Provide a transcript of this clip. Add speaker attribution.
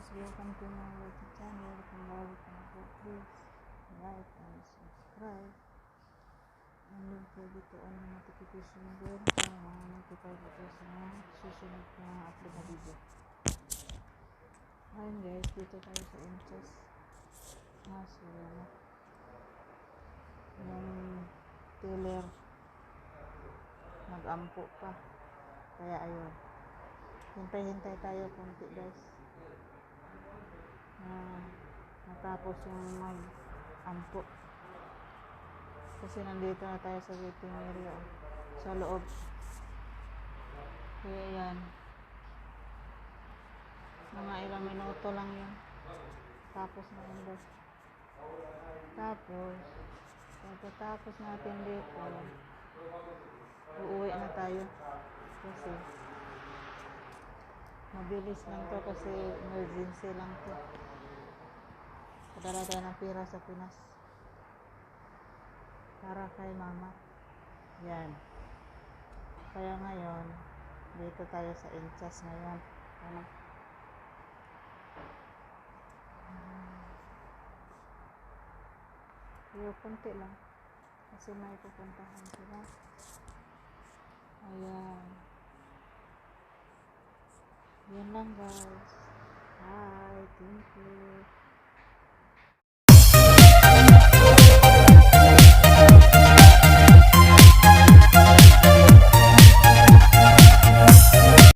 Speaker 1: guys, welcome to my YouTube channel. Kung bago ka na po, please like and subscribe. And then po dito ang notification bell para ma-notify dito sa mga susunod na mga upload na video. Ayun guys, dito tayo sa inches. So yung teller nag-ampo pa, kaya ayun, hintay tayo konti guys natapos yung mag-ampo kasi nandito na tayo sa waiting area sa loob. Kaya yan, mga ilang minuto lang yun, tapos na yun guys. Tapos pagkatapos natin dito, uuwi na tayo kasi mabilis lang to, kasi emergency lang to. Padala tayo ng pera sa Pinas para kay mama. Yan, kaya ngayon dito tayo sa Inchas ngayon. Pero konti lang kasi may pupuntahan sila. Ayan, yan lang guys. Bye, thank you.